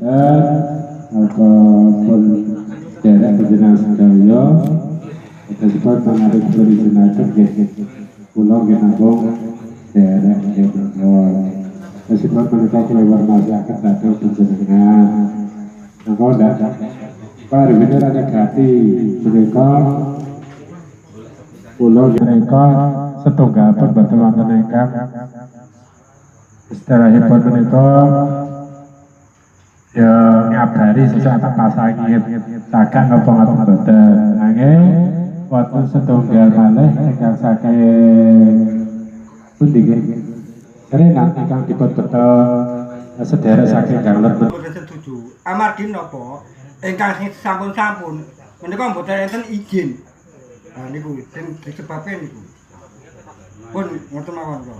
ataupun derek penjenengan sedaya tersebut menarik berizinaken kula nggih namung derek mawon tersebut menika kula warmasaken dhateng panjenengan monggo ndak paribene raja gati menika kula mereka setunggal pun boten wonten ingkang istilahipun menika ya ngabari sesuatu pasangi saged napa ngoten boten nanging wonten setunggal malih ingkang saking pundi nggih Rena ingkang dipun beto sedherek saking Garlet boten setuju amargi napa ingkang sampun-sampun menika mboten enten izin. Nah niku sing disebabke niku. Pun ngoten mawon kok.